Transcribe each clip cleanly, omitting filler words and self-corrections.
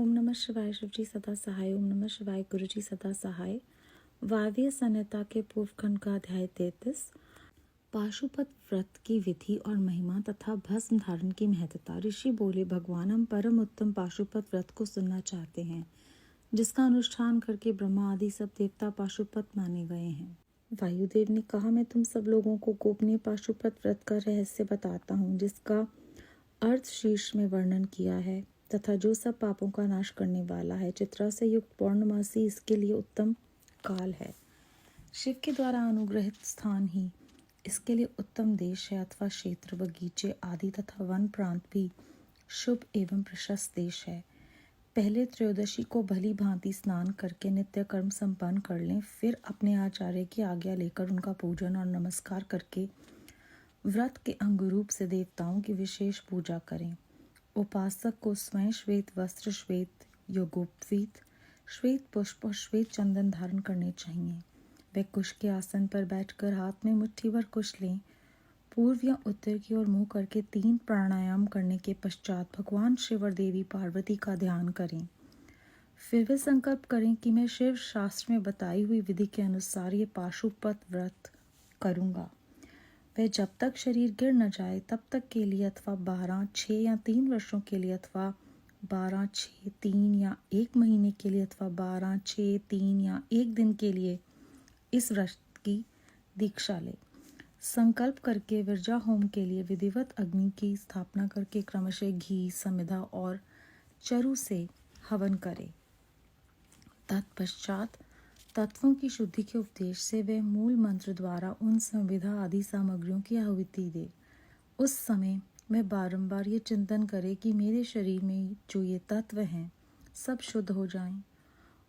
ओम नमः शिवाय। शिव जी सदा सहाय। ओम नमः शिवाय। गुरु जी सदा सहाय। वायव्य संहिता के पूर्व खंड का अध्याय 33। पाशुपत व्रत की विधि और महिमा तथा भस्म धारण की महत्ता। ऋषि बोले, भगवान, हम परम उत्तम पाशुपत व्रत को सुनना चाहते हैं, जिसका अनुष्ठान करके ब्रह्मा आदि सब देवता पाशुपत माने गए हैं। वायुदेव ने कहा, मैं तुम सब लोगों को गोपनीय पाशुपत व्रत का रहस्य बताता हूँ, जिसका अर्थ शीर्ष में वर्णन किया है तथा जो सब पापों का नाश करने वाला है। चित्रा से युक्त पौर्णमासी इसके लिए उत्तम काल है। शिव के द्वारा अनुग्रहित स्थान ही इसके लिए उत्तम देश है अथवा क्षेत्र, बगीचे आदि तथा वन प्रांत भी शुभ एवं प्रशस्त देश है। पहले त्रयोदशी को भली भांति स्नान करके नित्य कर्म संपन्न कर लें, फिर अपने आचार्य की आज्ञा लेकर उनका पूजन और नमस्कार करके व्रत के अंगरूप से देवताओं की विशेष पूजा करें। उपासक को स्वयं श्वेत वस्त्र, श्वेत योगोपवीत, श्वेत पुष्प और श्वेत चंदन धारण करने चाहिए। वे कुश के आसन पर बैठकर हाथ में मुट्ठी भर कुश लें। पूर्व या उत्तर की ओर मुंह करके 3 प्राणायाम करने के पश्चात भगवान शिव और देवी पार्वती का ध्यान करें। फिर वे संकल्प करें कि मैं शिव शास्त्र में बताई हुई विधि के अनुसार ये पाशुपत व्रत करूँगा। वह जब तक शरीर गिर न जाए तब तक के लिए अथवा 12, 6 या 3 वर्षों के लिए अथवा 12, 6, 3 या 1 महीने के लिए अथवा 12, 6, 3 या 1 दिन के लिए इस व्रत की दीक्षा ले। संकल्प करके विरजा होम के लिए विधिवत अग्नि की स्थापना करके क्रमशः घी, समिधा और चरु से हवन करे। तत्पश्चात तत्वों की शुद्धि के उपदेश से वे मूल मंत्र द्वारा उन संविधा आदि सामग्रियों की आहुति दे। उस समय मैं बारंबार ये चिंतन करे कि मेरे शरीर में जो ये तत्व हैं सब शुद्ध हो जाएं।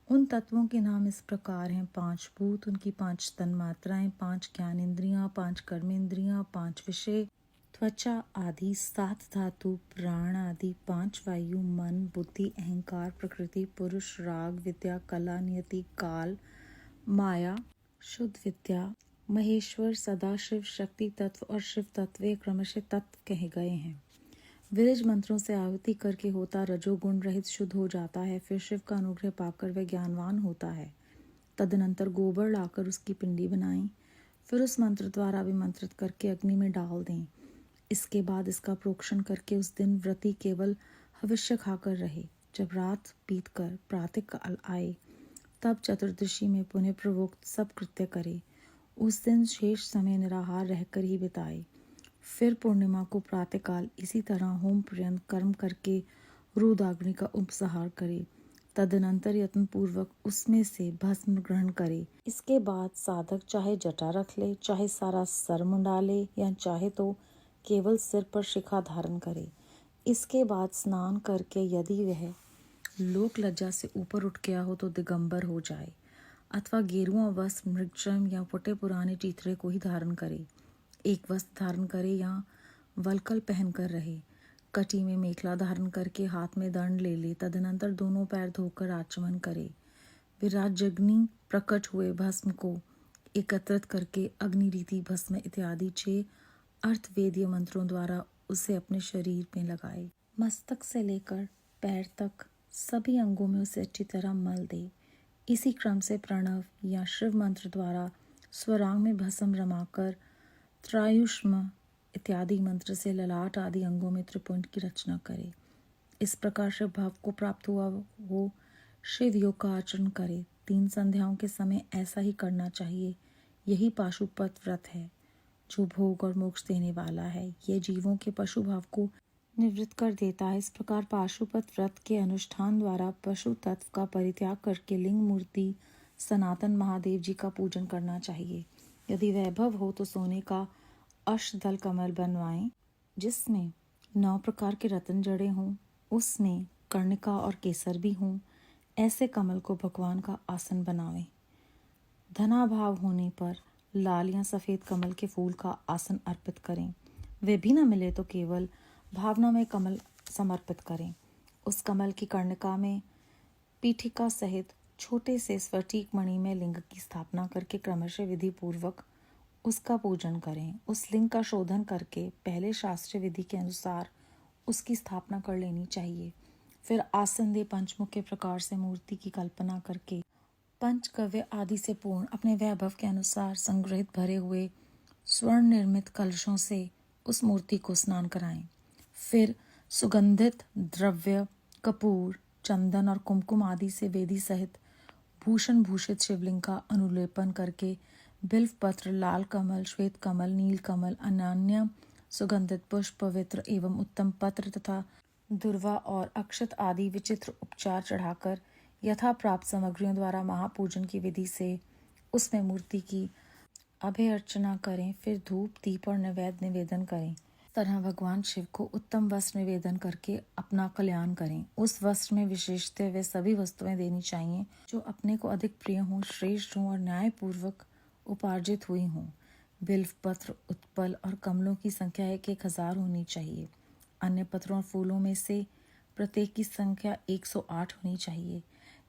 उन तत्वों के नाम इस प्रकार हैं: 5 भूत, उनकी 5 तन्मात्राएं, 5 ज्ञानेंद्रियां, 5 कर्मेंद्रियां, 5 विषय, त्वचा आदि, 7 धातु, प्राण आदि, 5 वायु, मन, बुद्धि, अहंकार, प्रकृति, पुरुष, राग, विद्या, कला, नियति, काल, माया, शुद्ध विद्या, महेश्वर, सदाशिव, शक्ति तत्व और शिव तत्व क्रमशः तत्व कहे गए हैं। विरज मंत्रों से आहुति करके होता रजोगुण रहित शुद्ध हो जाता है। फिर शिव का अनुग्रह पाकर वह ज्ञानवान होता है। तदनंतर गोबर लाकर उसकी पिंडी बनाएं, फिर उस मंत्र द्वारा अभिमंत्रित करके अग्नि में डाल दें। इसके बाद इसका प्रोक्षण करके उस दिन व्रती केवल हविष्य खाकर रहे। जब रात बीतकर प्रातः काल आए तब चतुर्दशी में पुनः प्रवोक्त सब कृत्य करे। उस दिन शेष समय निराहार रहकर ही बिताए। फिर पूर्णिमा को प्रातःकाल इसी तरह होम पर्यंत कर्म करके रुद्राग्नि का उपसंहार करे। तदनंतर यत्न पूर्वक उसमें से भस्म ग्रहण करे। इसके बाद साधक चाहे जटा रख ले, चाहे सारा सर मुंडा ले, या चाहे तो केवल सिर पर शिखा धारण करे। इसके बाद स्नान करके यदि वह लोक लज्जा से ऊपर उठ गया हो तो दिगंबर हो जाए, अथवा गेरुआ वस्त्र, मृगचर्म या फटे पुराने चीथड़े को ही धारण करे। एक वस्त्र धारण करे या वलकल पहनकर रहे। कटी में मेखला धारण करके हाथ में दंड ले ले। तदनंतर दोनों पैर धोकर आचमन करे। विराजग्नि प्रकट हुए भस्म को एकत्रित करके अग्नि रीति भस्म इत्यादि 6 अर्थवेदीय मंत्रों द्वारा उसे अपने शरीर में लगाए। मस्तक से लेकर पैर तक सभी अंगों में उसे अच्छी तरह मल दे। इसी क्रम से प्रणव या शिव मंत्र द्वारा स्वरांग में भस्म रमाकर त्रायुष्म इत्यादि मंत्र से ललाट आदि अंगों में त्रिपुंड की रचना करे। इस प्रकार शिव भाव को प्राप्त हुआ वो शिव योग का आचरण करे। 3 संध्याओं के समय ऐसा ही करना चाहिए। यही पाशुपत व्रत है जो भोग और मोक्ष देने वाला है। ये जीवों के पशु भाव को निवृत्त कर देता है। इस प्रकार पाशुपत व्रत के अनुष्ठान द्वारा पशु तत्व का परित्याग करके लिंग मूर्ति सनातन महादेव जी का पूजन करना चाहिए। यदि वैभव हो तो सोने का अष्टदल कमल बनवाएं, जिसमें 9 प्रकार के रत्न जड़े हों, उसमें कर्णिका और केसर भी हों। ऐसे कमल को भगवान का आसन बनावें। धनाभाव होने पर लाल या सफ़ेद कमल के फूल का आसन अर्पित करें। वे भी न मिले तो केवल भावना में कमल समर्पित करें। उस कमल की कर्णिका में पीठिका सहित छोटे से स्फटिक मणि में लिंग की स्थापना करके क्रमशः विधि पूर्वक उसका पूजन करें। उस लिंग का शोधन करके पहले शास्त्रीय विधि के अनुसार उसकी स्थापना कर लेनी चाहिए। फिर आसंदे पंचमुख के प्रकार से मूर्ति की कल्पना करके पंचगव्य आदि से पूर्ण अपने वैभव के अनुसार संग्रहित भरे हुए स्वर्ण निर्मित कलशों से उस मूर्ति को स्नान कराएं। फिर सुगंधित द्रव्य कपूर, चंदन और कुमकुम आदि से वेदी सहित भूषण भूषित शिवलिंग का अनुलेपन करके बिल्व पत्र, लाल कमल, श्वेत कमल, नील कमल, अन्य सुगंधित पुष्प, पवित्र एवं उत्तम पत्र तथा दुर्वा और अक्षत आदि विचित्र उपचार चढ़ाकर यथा प्राप्त सामग्रियों द्वारा महापूजन की विधि से उसमें मूर्ति की अभय अर्चना करें। फिर धूप, दीप और नैवेद्य निवेदन करें। तरह भगवान शिव को उत्तम वस्त्र निवेदन करके अपना कल्याण करें। उस वस्त्र में विशेषतः वे सभी वस्तुएं देनी चाहिए जो अपने को अधिक प्रिय हों, श्रेष्ठ हों और न्यायपूर्वक उपार्जित हुई हों। बिल्व पत्र, उत्पल और कमलों की संख्या 1000 होनी चाहिए। अन्य पत्रों और फूलों में से प्रत्येक की संख्या 108 होनी चाहिए।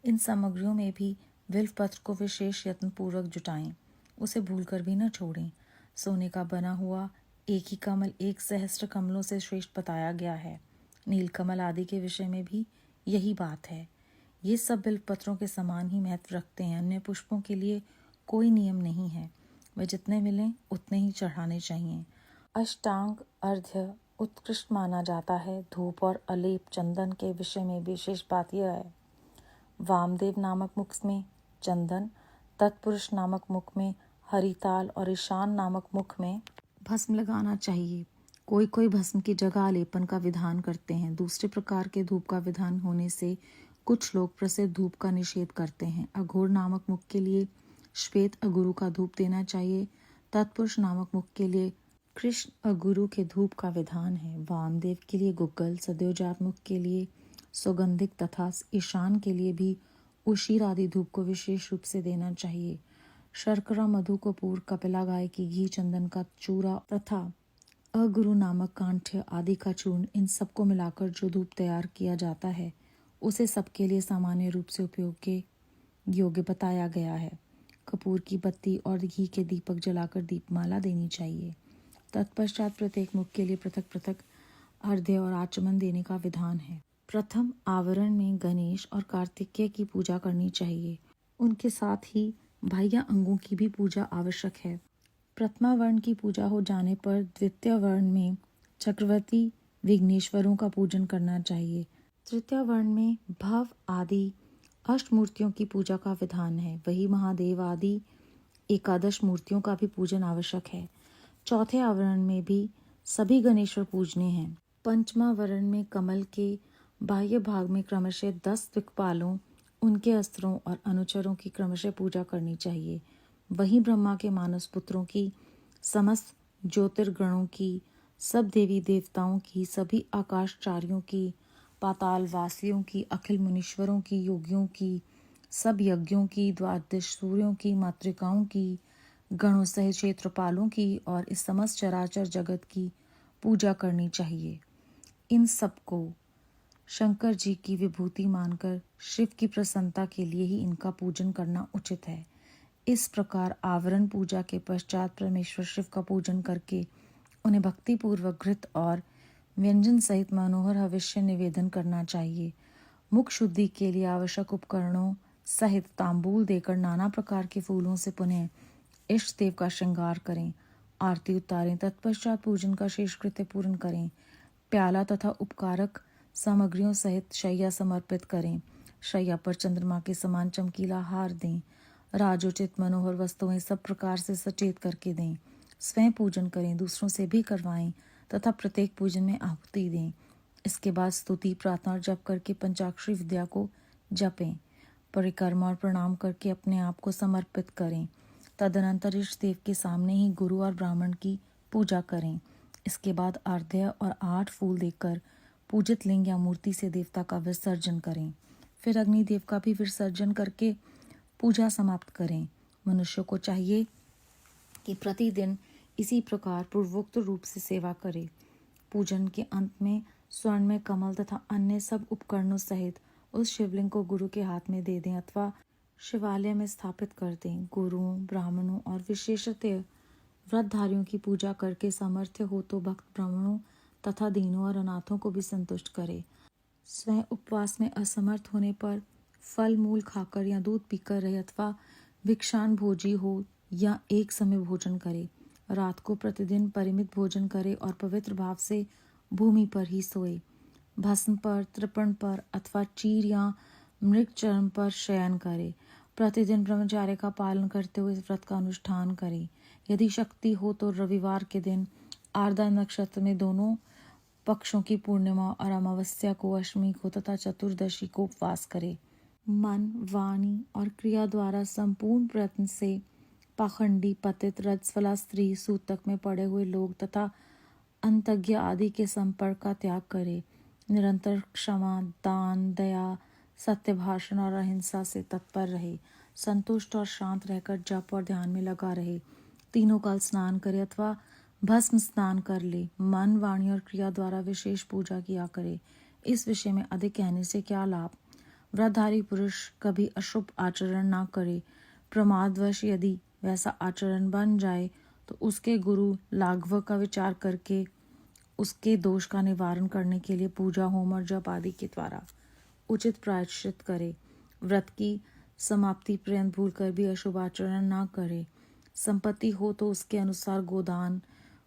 इन सामग्रियों में भी बिल्व पत्र को विशेष यत्नपूर्वक जुटाएं, उसे भूलकर भी न छोड़ें। सोने का बना हुआ एक ही कमल 1,000 कमलों से श्रेष्ठ बताया गया है। नील कमल आदि के विषय में भी यही बात है। ये सब बिल्व पत्रों के समान ही महत्व रखते हैं। अन्य पुष्पों के लिए कोई नियम नहीं है, वे जितने मिलें उतने ही चढ़ाने चाहिए। अष्टांग अर्घ्य उत्कृष्ट माना जाता है। धूप और अलेप चंदन के विषय में विशेष बात यह है, वामदेव नामक मुख में चंदन, तत्पुरुष नामक मुख में हरिताल और ईशान नामक मुख में भस्म लगाना चाहिए। कोई कोई भस्म की जगह आलेपन का विधान करते हैं। दूसरे प्रकार के धूप का विधान होने से कुछ लोग प्रसिद्ध धूप का निषेध करते हैं। अघोर नामक मुख के लिए श्वेत अगुरु का धूप देना चाहिए। तत्पुरुष नामक मुख के लिए कृष्ण अगुरु के धूप का विधान है। वामदेव के लिए गुग्गल, सद्योजात मुख के लिए सौगंधिक तथा ईशान के लिए भी उशीर आदि धूप को विशेष रूप से देना चाहिए। शर्करा, मधु, कपूर, कपिला गाय की घी, चंदन का चूरा तथा अगुरु नामक कांठ्य आदि का चूर्ण, इन सबको मिलाकर जो धूप तैयार किया जाता है उसे सबके लिए सामान्य रूप से उपयोग के योग्य बताया गया है। कपूर की बत्ती और घी के दीपक जलाकर दीपमाला देनी चाहिए। तत्पश्चात प्रत्येक मुख के लिए पृथक पृथक अर्घ्य और आचमन देने का विधान है। प्रथम आवरण में गणेश और कार्तिकेय की पूजा करनी चाहिए। उनके साथ ही बाह्य अंगों की भी पूजा आवश्यक है। प्रथमा वर्ण की पूजा हो जाने पर द्वितीय वर्ण में चक्रवर्ती विघ्नेश्वरों का पूजन करना चाहिए। तृतीय वर्ण में भव आदि अष्टमूर्तियों की पूजा का विधान है। वही महादेव आदि 11 मूर्तियों का भी पूजन आवश्यक है। चौथे आवरण में भी सभी गणेश्वर पूजने हैं। पंचमा वर्ण में कमल के बाह्य भाग में क्रमशः 10 दिक्पालों, उनके अस्त्रों और अनुचरों की क्रमशः पूजा करनी चाहिए। वहीं ब्रह्मा के मानस पुत्रों की, समस्त ज्योतिर्गणों की, सब देवी देवताओं की, सभी आकाशचार्यों की, पाताल वासियों की, अखिल मुनीश्वरों की, योगियों की, सब यज्ञों की, द्वादश सूर्यों की, मातृकाओं की, गणों सहित क्षेत्रपालों की और इस समस्त चराचर जगत की पूजा करनी चाहिए। इन सबको शंकर जी की विभूति मानकर शिव की प्रसन्नता के लिए ही इनका पूजन करना उचित है। इस प्रकार आवरण पूजा के पश्चात परमेश्वर शिव का पूजन करके उन्हें भक्तिपूर्वक घृत और व्यंजन सहित मनोहर हविष्य निवेदन करना चाहिए। मुख शुद्धि के लिए आवश्यक उपकरणों सहित तांबूल देकर नाना प्रकार के फूलों से पुनः इष्ट देव का श्रृंगार करें, आरती उतारें। तत्पश्चात पूजन का शेष कृत्य पूर्ण करें। प्याला तथा उपकारक सामग्रियों सहित शैया समर्पित करें। शैया पर चंद्रमा के समान चमकीला हार दें। राजोचित मनोहर वस्तुएं सब प्रकार से सचेत करके दें। स्वयं पूजन करें, दूसरों से भी करवाएं तथा प्रत्येक पूजन में आहुति दें। इसके बाद स्तुति, प्रार्थना और जप करके पंचाक्षरी विद्या को जपें। परिक्रमा और प्रणाम करके अपने आप को समर्पित करें। तदनंतर इष्ट देव के सामने ही गुरु और ब्राह्मण की पूजा करें। इसके बाद अर्घ्य और 8 फूल देकर पूजित लिंग या मूर्ति से देवता का विसर्जन करें। फिर अग्निदेव का भी विसर्जन करके पूजा समाप्त करें। मनुष्य को चाहिए कि प्रतिदिन इसी प्रकार पूर्वोक्त रूप से सेवा करे। पूजन के अंत में स्वर्ण में कमल तथा अन्य सब उपकरणों सहित उस शिवलिंग को गुरु के हाथ में दे दें अथवा शिवालय में स्थापित कर दें। गुरुओं, ब्राह्मणों और विशेषतः व्रतधारियों की पूजा करके सामर्थ्य हो तो भक्त ब्राह्मणों तथा दीनों और अनाथों को भी संतुष्ट करे। स्वयं उपवास में असमर्थ होने पर फल मूल खाकर या दूध पीकर रहे अथवा भिक्षान भोजी हो या एक समय भोजन करे। रात को प्रतिदिन परिमित भोजन करे और पवित्र भाव से भूमि पर ही सोए। भस्म पर, तृपण पर अथवा चीर या मृग चर्म पर शयन करे। प्रतिदिन ब्रह्मचर्य का पालन करते हुए इस व्रत का अनुष्ठान करे। यदि शक्ति हो तो रविवार के दिन आर्द्रा नक्षत्र में दोनों पक्षों की पूर्णिमा और अमावस्या को, अष्टमी को तथा चतुर्दशी को उपवास करे। मन, वाणी और क्रिया द्वारा संपूर्ण प्रयत्न से पाखंडी, पतित, रजस्वला स्त्री, सूतक में पड़े हुए लोग तथा अंतज्ञ आदि के संपर्क का त्याग करे। निरंतर क्षमा, दान, दया, सत्य भाषण और अहिंसा से तत्पर रहे। संतुष्ट और शांत रहकर जप और ध्यान में लगा रहे। तीनों काल स्नान करे अथवा भस्म स्नान कर ले। मन, वाणी और क्रिया द्वारा विशेष पूजा किया करे। इस विषय में अधिक कहने से क्या लाभ। व्रतधारी पुरुष कभी अशुभ आचरण ना करे। प्रमादवश यदि वैसा आचरण बन जाए तो उसके गुरु लाघव का विचार करके उसके दोष का निवारण करने के लिए पूजा, होम और जप आदि के द्वारा उचित प्रायश्चित करे। व्रत की समाप्ति पर्यंत भूलकर भी अशुभ आचरण ना करे। संपत्ति हो तो उसके अनुसार गोदान,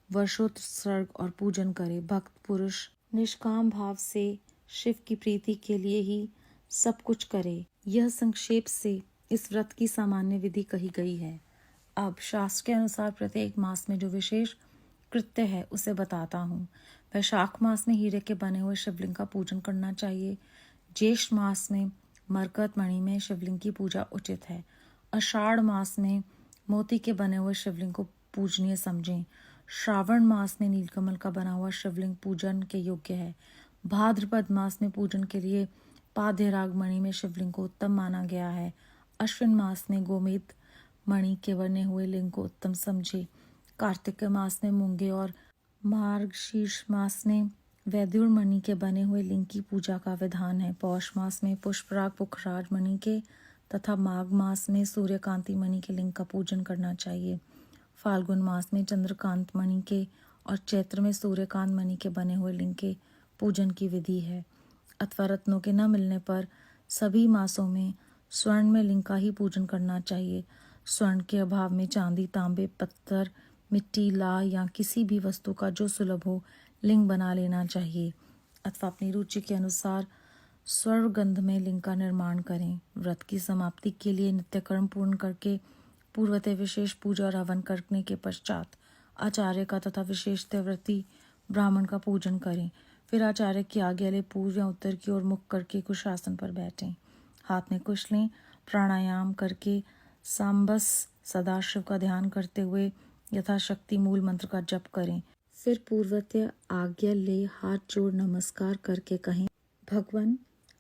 वर्षोत्सर्ग और पूजन करे। भक्त पुरुष निष्काम भाव से शिव की प्रीति के लिए ही सब कुछ करे। यह संक्षेप से इस व्रत की सामान्य विधि कही गई है। अब शास्त्र के अनुसार प्रत्येक मास में जो विशेष कृत्य है उसे बताता हूँ। वैशाख मास में हीरे के बने हुए शिवलिंग का पूजन करना चाहिए। ज्येष्ठ मास में मरकत मणि में शिवलिंग की पूजा उचित है। आषाढ़ मास में मोती के बने हुए शिवलिंग को पूजनीय समझें। श्रावण मास में नीलकमल का बना हुआ शिवलिंग पूजन के योग्य है। भाद्रपद मास में पूजन के लिए पाद्यराग मणि में शिवलिंग को उत्तम माना गया है। अश्विन मास में गोमेद मणि के बने हुए लिंग को उत्तम समझे। कार्तिक मास में मूंगे और मार्गशीर्ष मास में वैद्युर मणि के बने हुए लिंग की पूजा का विधान है। पौष मास में पुष्पराग पुखराज मणि के तथा माघ मास में सूर्यकांति मणि के लिंग का पूजन करना चाहिए। फाल्गुन मास में चंद्रकांत मणि के और चैत्र में सूर्यकांत मणि के बने हुए लिंग के पूजन की विधि है। अथवा रत्नों के न मिलने पर सभी मासों में स्वर्ण में लिंग का ही पूजन करना चाहिए। स्वर्ण के अभाव में चांदी, तांबे, पत्थर, मिट्टी, ला या किसी भी वस्तु का जो सुलभ हो लिंग बना लेना चाहिए। अथवा अपनी रुचि के अनुसार स्वर्गंध में लिंग का निर्माण करें। व्रत की समाप्ति के लिए नित्य कर्म पूर्ण करके पूर्वतः विशेष पूजा और हवन करने के पश्चात आचार्य का तथा विशेषतः व्रती ब्राह्मण का पूजन करें। फिर आचार्य की आज्ञा ले पूर्व या उत्तर की ओर मुख करके कुश आसन पर बैठें। हाथ में कुश लें। प्राणायाम करके सांबस सदाशिव का ध्यान करते हुए यथाशक्ति मूल मंत्र का जप करें। फिर पूर्वतः आज्ञा ले हाथ जोड़ नमस्कार करके कहें, भगवान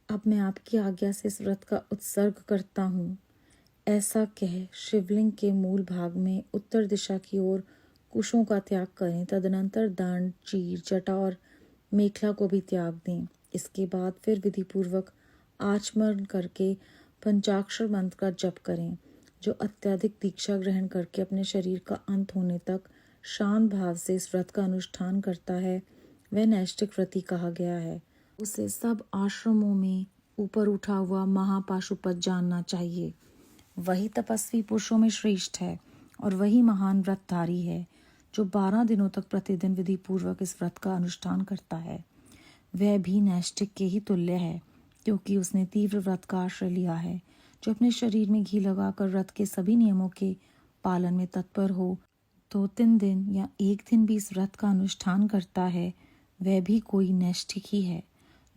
अब मैं आपकी आज्ञा से इस व्रत का उत्सर्ग करता हूँ। ऐसा कह शिवलिंग के मूल भाग में उत्तर दिशा की ओर कुशों का त्याग करें। तदनंतर दांड, चीर, जटा और मेखला को भी त्याग दें। इसके बाद फिर विधि पूर्वक आचमन करके पंचाक्षर मंत्र का जप करें। जो अत्यधिक दीक्षा ग्रहण करके अपने शरीर का अंत होने तक शांत भाव से इस व्रत का अनुष्ठान करता है वह नैष्ठिक व्रती कहा गया है। उसे सब आश्रमों में ऊपर उठा हुआ महापाशुपत जानना चाहिए। वही तपस्वी पुरुषों में श्रेष्ठ है और वही महान व्रतधारी है जो 12 दिनों तक प्रतिदिन विधि पूर्वक इस व्रत का अनुष्ठान करता है। वह भी नैष्ठिक के ही तुल्य है क्योंकि उसने तीव्र व्रत का आश्रय लिया है। जो अपने शरीर में घी लगाकर व्रत के सभी नियमों के पालन में तत्पर हो 2-3 दिन या एक दिन भी इस व्रत का अनुष्ठान करता है वह भी कोई नैष्ठिक ही है।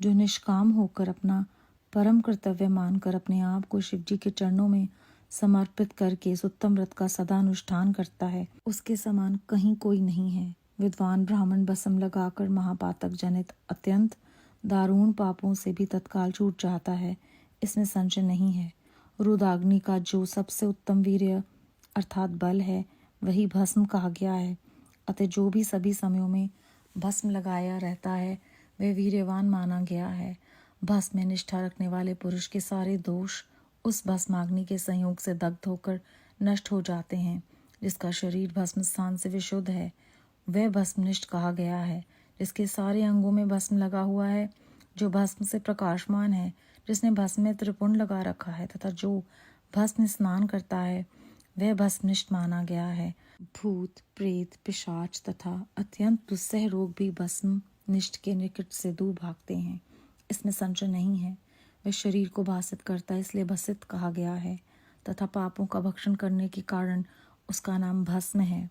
जो निष्काम होकर अपना परम कर्तव्य मानकर अपने आप को शिव जी के चरणों में समर्पित करके इस उत्तम व्रत का सदा अनुष्ठान करता है उसके समान कहीं कोई नहीं है। विद्वान ब्राह्मण भस्म लगाकर महापातक जनित अत्यंत दारुण पापों से भी तत्काल छूट जाता है, इसमें संशय नहीं है। रुद्राग्नि का जो सबसे उत्तम वीर्य अर्थात बल है वही भस्म कहा गया है। अतः जो भी सभी समयों में भस्म लगाया रहता है वह वीर्यवान माना गया है। भस्म में निष्ठा रखने वाले पुरुष के सारे दोष उस भस्माग्नि के संयोग से दग्ध होकर नष्ट हो जाते हैं। जिसका शरीर भस्म स्थान से विशुद्ध है वह भस्मनिष्ठ कहा गया है। जिसके सारे अंगों में भस्म लगा हुआ है, जो भस्म से प्रकाशमान है, जिसने भस्म में त्रिपुंड लगा रखा है तथा जो भस्म स्नान करता है वह भस्मनिष्ठ माना गया है। भूत, प्रेत, पिशाच तथा अत्यंत दुस्सह रोग भी भस्मनिष्ठ के निकट से दूर भागते हैं। इसमें संशय नहीं है, वह शरीर को भासित करता है, इसलिए भसित कहा गया है तथा पापों का भक्षण करने के कारण उसका नाम भस्म है।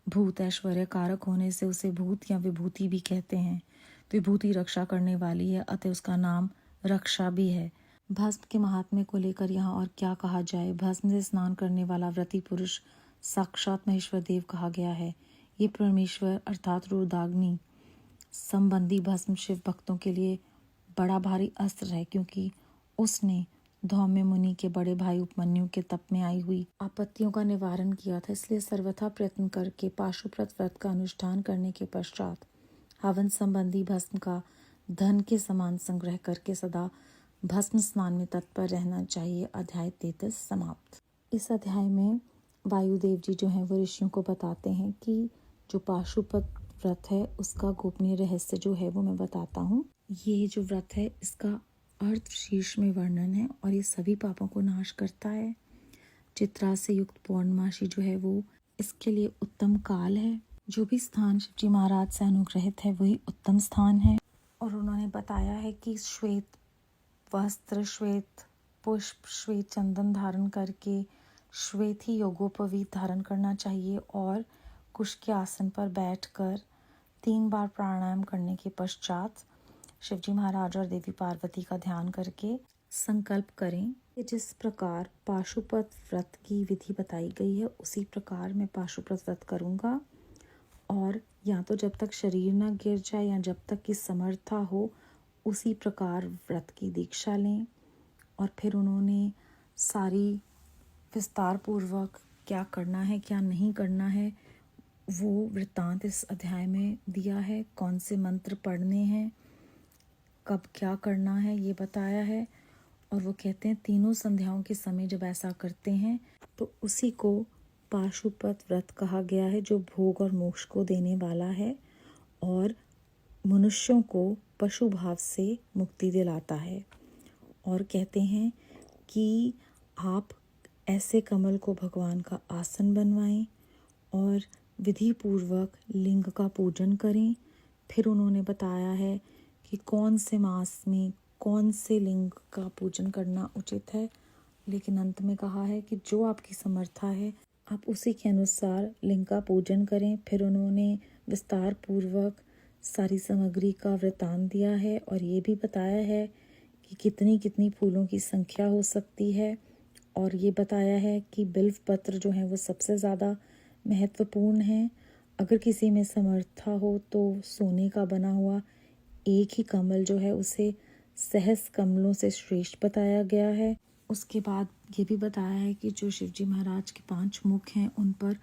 भूत ऐश्वर्य कारक होने से उसे भूत या विभूति भी कहते हैं। विभूति रक्षा करने वाली है, अतः उसका नाम रक्षा भी है। भस्म के महात्म्य को लेकर यहाँ और क्या कहा जाए। भस्म से स्नान करने वाला व्रती पुरुष साक्षात महेश्वर देव कहा गया है। ये परमेश्वर अर्थात रुद्राग्नि संबंधी भस्म शिव भक्तों के लिए बड़ा भारी अस्त्र है, क्योंकि उसने धौम्य मुनि के बड़े भाई उपमन्यु के तप में आई हुई आपत्तियों का निवारण किया था। इसलिए सर्वथा प्रयत्न करके पाशुपत व्रत का अनुष्ठान करने के पश्चात हवन संबंधी भस्म का धन के समान संग्रह करके सदा भस्म स्नान में तत्पर रहना चाहिए। अध्याय 33 समाप्त। इस अध्याय में वायुदेव जी जो हैं वो ऋषियों को बताते हैं कि जो पाशुपत व्रत है उसका गोपनीय रहस्य जो है वो मैं बताता हूँ। ये जो व्रत है इसका अर्थ शीर्ष में वर्णन है और ये सभी पापों को नाश करता है। चित्रा से युक्त पौर्णमासी जो है वो इसके लिए उत्तम काल है। जो भी स्थान शिवजी महाराज से अनुग्रहित है वही उत्तम स्थान है। और उन्होंने बताया है कि श्वेत वस्त्र, श्वेत पुष्प, श्वेत चंदन धारण करके श्वेत ही योगोपवीत धारण करना चाहिए और कुश के आसन पर बैठकर 3 बार प्राणायाम करने के पश्चात शिवजी महाराज और देवी पार्वती का ध्यान करके संकल्प करें कि जिस प्रकार पाशुपत व्रत की विधि बताई गई है उसी प्रकार मैं पाशुपत व्रत करूँगा। और या तो जब तक शरीर ना गिर जाए या जब तक कि समर्था हो उसी प्रकार व्रत की दीक्षा लें। और फिर उन्होंने सारी विस्तार पूर्वक क्या करना है क्या नहीं करना है वो वृत्तांत इस अध्याय में दिया है। कौन से मंत्र पढ़ने हैं, कब क्या करना है ये बताया है। और वो कहते हैं तीनों संध्याओं के समय जब ऐसा करते हैं तो उसी को पाशुपत व्रत कहा गया है, जो भोग और मोक्ष को देने वाला है और मनुष्यों को पशु भाव से मुक्ति दिलाता है। और कहते हैं कि आप ऐसे कमल को भगवान का आसन बनवाएं और विधि पूर्वक लिंग का पूजन करें। फिर उन्होंने बताया है कि कौन से मास में कौन से लिंग का पूजन करना उचित है, लेकिन अंत में कहा है कि जो आपकी समर्था है आप उसी के अनुसार लिंग का पूजन करें। फिर उन्होंने विस्तार पूर्वक सारी सामग्री का वृत्तांत दिया है और ये भी बताया है कि कितनी कितनी फूलों की संख्या हो सकती है। और ये बताया है कि बिल्व पत्र जो है वो सबसे ज़्यादा महत्वपूर्ण है। अगर किसी में समर्था हो तो सोने का बना हुआ एक ही कमल जो है उसे सहस्र कमलों से श्रेष्ठ बताया गया है। उसके बाद ये भी बताया है कि जो शिवजी महाराज के 5 मुख हैं उन पर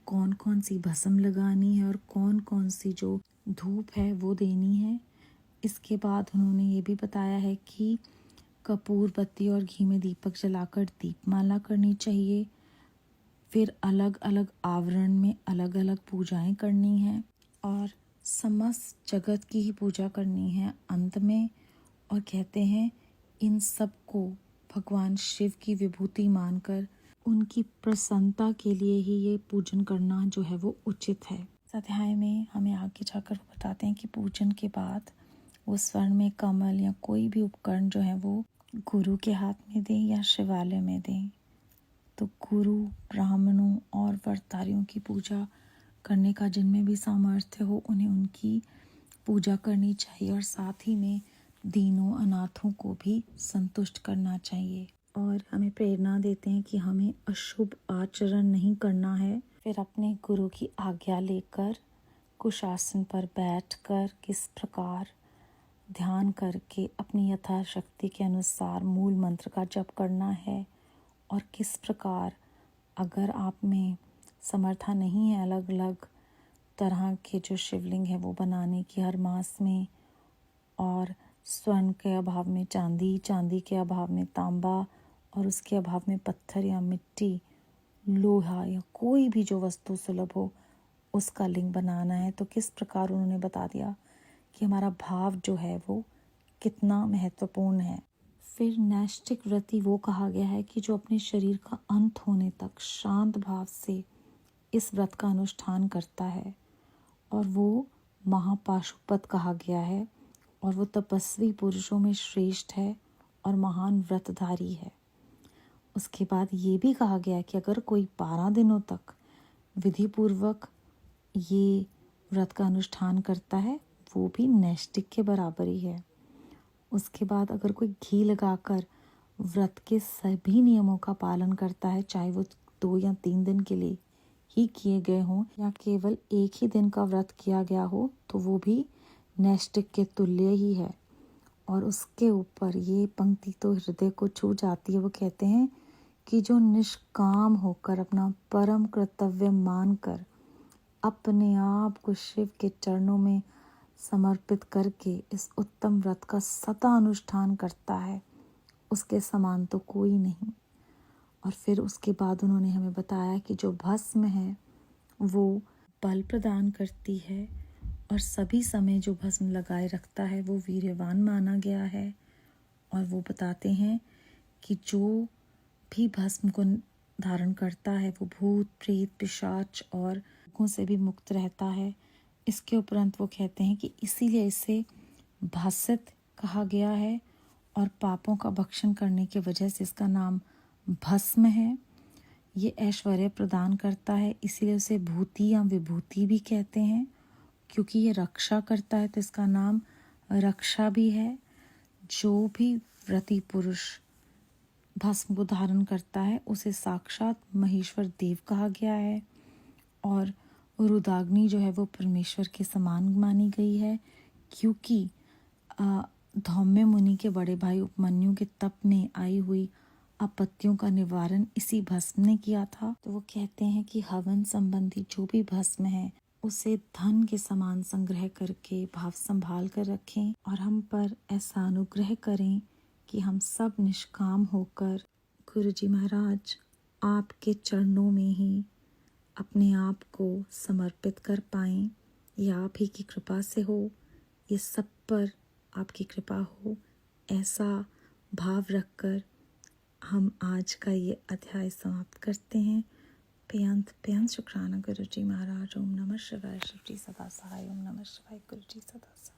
कौन कौन सी भस्म लगानी है और कौन कौन सी जो धूप है वो देनी है। इसके बाद उन्होंने ये भी बताया है कि कपूर, बत्ती और घी में दीपक जलाकर दीपमाला करनी चाहिए। फिर अलग अलग आवरण में अलग अलग पूजाएं करनी हैं और समस्त जगत की ही पूजा करनी है अंत में। और कहते हैं इन सब को भगवान शिव की विभूति मानकर उनकी प्रसन्नता के लिए ही ये पूजन करना जो है वो उचित है। इस अध्याय में हमें आगे जाकर वो बताते हैं कि पूजन के बाद वो स्वर्ण में कमल या कोई भी उपकरण जो है वो गुरु के हाथ में दें या शिवालय में दें। तो गुरु, ब्राह्मणों और व्रतधारियों की पूजा करने का जिनमें भी सामर्थ्य हो उन्हें उनकी पूजा करनी चाहिए और साथ ही में दीनों अनाथों को भी संतुष्ट करना चाहिए। और हमें प्रेरणा देते हैं कि हमें अशुभ आचरण नहीं करना है। फिर अपने गुरु की आज्ञा लेकर कुशासन पर बैठकर किस प्रकार ध्यान करके अपनी यथाशक्ति के अनुसार मूल मंत्र का जप करना है और किस प्रकार अगर आप में समर्था नहीं है अलग अलग तरह के जो शिवलिंग है वो बनाने की हर मास में, और स्वर्ण के अभाव में चांदी, चांदी के अभाव में तांबा और उसके अभाव में पत्थर या मिट्टी, लोहा या कोई भी जो वस्तु सुलभ हो उसका लिंग बनाना है। तो किस प्रकार उन्होंने बता दिया कि हमारा भाव जो है वो कितना महत्वपूर्ण है। फिर नैष्ठिक व्रती वो कहा गया है कि जो अपने शरीर का अंत होने तक शांत भाव से इस व्रत का अनुष्ठान करता है, और वो महापाशुपत कहा गया है, और वो तपस्वी पुरुषों में श्रेष्ठ है और महान व्रतधारी है। उसके बाद ये भी कहा गया है कि अगर कोई 12 दिनों तक विधि पूर्वक ये व्रत का अनुष्ठान करता है, वो भी नैष्ठिक के बराबर ही है। उसके बाद अगर कोई घी लगाकर व्रत के सभी नियमों का पालन करता है, चाहे वो 2 या 3 दिन के लिए ही किए गए हों या केवल एक ही दिन का व्रत किया गया हो, तो वो भी नैष्ठिक के तुल्य ही है। और उसके ऊपर ये पंक्ति तो हृदय को छू जाती है। वो कहते हैं कि जो निष्काम होकर अपना परम कर्तव्य मानकर अपने आप को शिव के चरणों में समर्पित करके इस उत्तम व्रत का सदा अनुष्ठान करता है, उसके समान तो कोई नहीं। और फिर उसके बाद उन्होंने हमें बताया कि जो भस्म है वो बल प्रदान करती है, और सभी समय जो भस्म लगाए रखता है वो वीर्यवान माना गया है। और वो बताते हैं कि जो भी भस्म को धारण करता है वो भूत प्रेत पिशाच और रोगों से भी मुक्त रहता है। इसके उपरांत वो कहते हैं कि इसीलिए इसे भासित कहा गया है, और पापों का भक्षण करने की वजह से इसका नाम भस्म है। ये ऐश्वर्य प्रदान करता है, इसीलिए उसे भूति या विभूति भी कहते हैं। क्योंकि ये रक्षा करता है तो इसका नाम रक्षा भी है। जो भी व्रती पुरुष भस्म को धारण करता है उसे साक्षात महेश्वर देव कहा गया है। और रुद्राग्नि जो है वो परमेश्वर के समान मानी गई है, क्योंकि धौम्य मुनि के बड़े भाई उपमन्यु के तप में आई हुई आपत्तियों का निवारण इसी भस्म ने किया था। तो वो कहते हैं कि हवन संबंधी जो भी भस्म है उसे धन के समान संग्रह करके भाव संभाल कर रखें, और हम पर ऐसा अनुग्रह करें कि हम सब निष्काम होकर गुरु जी महाराज आपके चरणों में ही अपने आप को समर्पित कर पाएं। ये आप ही की कृपा से हो, ये सब पर आपकी कृपा हो, ऐसा भाव रखकर हम आज का ये अध्याय समाप्त करते हैं। बेअंत शुक्राना गुरु जी महाराज। ओम नमः शिवाय। शिव जी सदा सहाय। ओम नमः शिवाय। गुरु जी सदा सहाय।